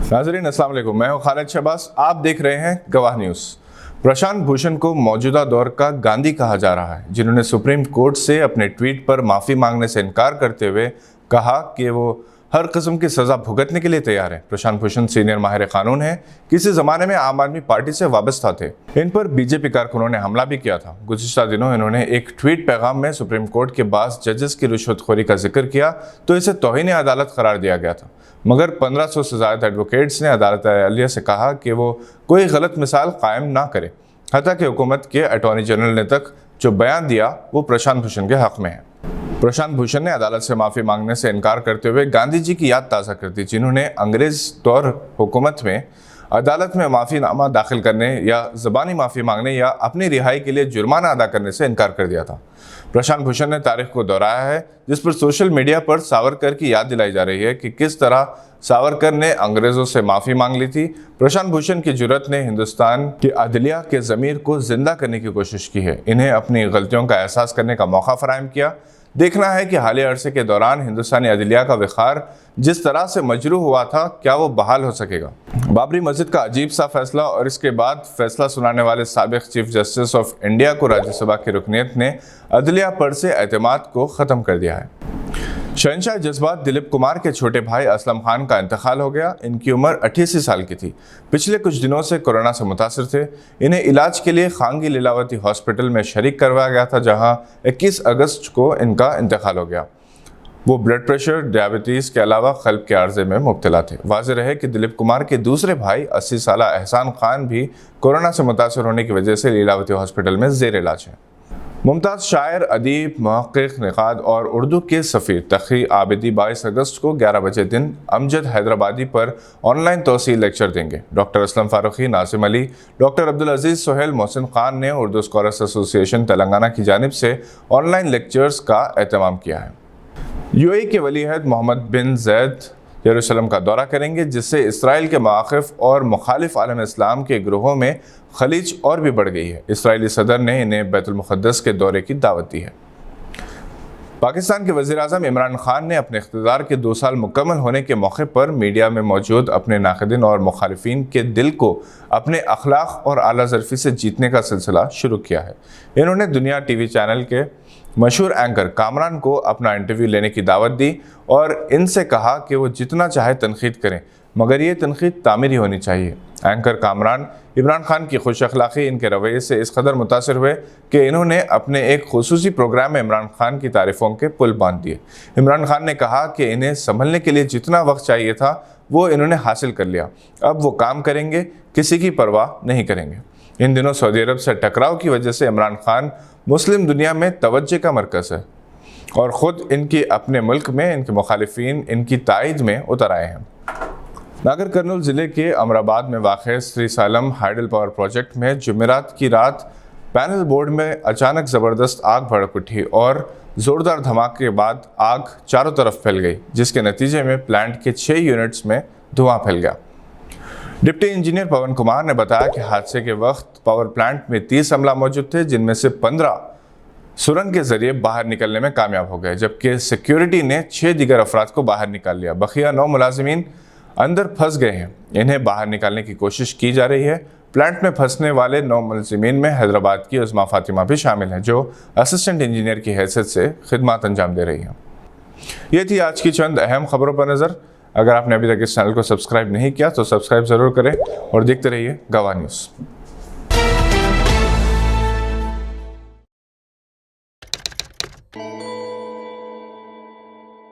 नाज़रीन अस्सलाम वालेकुम, मैं हूं खालिद शहबाज। आप देख रहे हैं गवाह न्यूज़। प्रशांत भूषण को मौजूदा दौर का गांधी कहा जा रहा है, जिन्होंने सुप्रीम कोर्ट से अपने ट्वीट पर माफ़ी मांगने से इनकार करते हुए कहा कि वो हर किस्म की सज़ा भुगतने के लिए तैयार है। प्रशांत भूषण सीनियर माहिर कानून हैं, किसी ज़माने में आम आदमी पार्टी से वाबस्ता थे। इन पर बीजेपी कारकुनों ने हमला भी किया था। गुज़िश्ता दिनों इन्होंने एक ट्वीट पैगाम में सुप्रीम कोर्ट के बाद जजेस की रिश्वतखोरी का जिक्र किया तो इसे तौहीन अदालत करार दिया गया था, मगर 1500 से ज़्यादा एडवोकेट्स ने अदालत आलिया से कहा कि वो कोई गलत मिसाल कायम ना करे। हत्ता कि हुकूमत के अटॉर्नी जनरल ने तक जो बयान दिया वो प्रशांत भूषण के हक में है। प्रशांत भूषण ने अदालत से माफ़ी मांगने से इनकार करते हुए गांधी जी की याद ताज़ा कर दी, जिन्होंने अंग्रेज दौर हुकूमत में अदालत में माफ़ीनामा दाखिल करने या ज़बानी माफ़ी मांगने या अपनी रिहाई के लिए जुर्माना अदा करने से इनकार कर दिया था। प्रशांत भूषण ने तारीख को दोहराया है जिस पर सोशल मीडिया पर सावरकर की याद दिलाई जा रही है कि किस तरह सावरकर ने अंग्रेज़ों से माफ़ी मांग ली थी। प्रशांत भूषण की जुर्रत ने हिंदुस्तान की अदलिया के ज़मीर को जिंदा करने की कोशिश की है, इन्हें अपनी गलतियों का एहसास करने का मौका फराहम किया। देखना है कि हालिया अरसे के दौरान हिंदुस्तानी अदलिया का विखार जिस तरह से मजरूह हुआ था, क्या वो बहाल हो सकेगा। बाबरी मस्जिद का अजीब सा फैसला और इसके बाद फैसला सुनाने वाले साबिक चीफ जस्टिस ऑफ इंडिया को राज्यसभा की रुकनीत ने अदलिया पर से एतमाद को ख़त्म कर दिया है। शहंशाह जज्बात दिलीप कुमार के छोटे भाई असलम खान का इंतकाल हो गया। इनकी उम्र 88 साल की थी। पिछले कुछ दिनों से कोरोना से मुतासिर थे। इन्हें इलाज के लिए खांगी लीलावती हॉस्पिटल में शरीक करवाया गया था, जहां 21 अगस्त को इनका इंतकाल हो गया। वो ब्लड प्रेशर, डायबिटीज़ के अलावा क़ल्ब के आर्जे में मुब्तला थे। वाज़ेह रहे कि दिलीप कुमार के दूसरे भाई 80 साला एहसान खान भी कोरोना से मुतासिर होने की वजह से लीलावती हॉस्पिटल में ज़ेर इलाज हैं। मुमताज़ शायर, अदीब, महक़्क़िक़, निक़ाद और उर्दू के सफ़ीर तक़ी आबिदी 22 अगस्त को 11 बजे दिन अमजद हैदराबादी पर ऑनलाइन तौसील लेक्चर देंगे। डॉक्टर असलम फ़ारूक़ी, नासिम अली, डॉक्टर अब्दुल अज़ीज़ सोहेल, मोहसिन ख़ान ने उर्दू स्कॉलर्स एसोसिएशन तेलंगाना की जानिब से ऑनलाइन लेक्चर्स का एहतमाम किया है। यूएई के वली अहद मोहम्मद बिन ज़ैद यरूशलेम का दौरा करेंगे, जिससे इसराइल के मवाक़िफ़ और मुखालिफ आलम इस्लाम के ग्रोहों में खलीज और भी बढ़ गई है। इसराइली सदर ने इन्हें बैतुल मुक़द्दस के दौरे की दावत दी है। पाकिस्तान के वज़ीर-ए-आज़म इमरान खान ने अपने इक़्तिदार के 2 साल मुकम्मल होने के मौके पर मीडिया में मौजूद अपने नाक़िदीन और मुखालिफिन के दिल को अपने अखलाक और आला ज़रफ़ी से जीतने का सिलसिला शुरू किया है। इन्होंने दुनिया टीवी चैनल के मशहूर एंकर कामरान को अपना इंटरव्यू लेने की दावत दी और इनसे कहा कि वो जितना चाहे तनकीद करें, मगर ये तनकीद तामीरी होनी चाहिए। एंकर कामरान इमरान खान की खुश अखलाक़ी, इनके रवैये से इस कदर मुतासिर हुए कि इन्होंने अपने एक खुसूसी प्रोग्राम में इमरान खान की तारीफ़ों के पुल बांध दिए। इमरान खान ने कहा कि इन्हें संभलने के लिए जितना वक्त चाहिए था वो इन्होंने हासिल कर लिया, अब वो काम करेंगे, किसी की परवाह नहीं करेंगे। इन दिनों सऊदी अरब से टकराव की वजह से इमरान खान मुस्लिम दुनिया में तवज्जो का मरकज़ है और ख़ुद इनकी अपने मुल्क में इनके मुखालिफिन इनकी तायद में उतर आए हैं। नागर कर्नूल ज़िले के अमराबाद में वाक़ Shri Salam hydel power project में जुमेरात की रात पैनल बोर्ड में अचानक ज़बरदस्त आग भड़क उठी और ज़ोरदार धमाके के बाद आग चारों तरफ फैल गई, जिसके नतीजे में प्लांट के 6 यूनिट्स में धुआं फैल गया। डिप्टी इंजीनियर पवन कुमार ने बताया कि हादसे के वक्त पावर प्लांट में 30 अमला मौजूद थे, जिनमें से 15 सुरंग के ज़रिए बाहर निकलने में कामयाब हो गए, जबकि सिक्योरिटी ने 6 दीगर अफराद को बाहर निकाल लिया। बकिया 9 मुलाजिमीन अंदर फंस गए हैं, इन्हें बाहर निकालने की कोशिश की जा रही है। प्लांट में फंसने वाले 9 मुलजिमीन में हैदराबाद की उज़मा फ़ातिमा भी शामिल हैं, जो असिस्टेंट इंजीनियर की हैसियत से खिदमत अंजाम दे रही हैं। ये थी आज की चंद अहम खबरों पर नज़र। अगर आपने अभी तक इस चैनल को सब्सक्राइब नहीं किया तो सब्सक्राइब ज़रूर करें और देखते रहिए गवाह न्यूज़।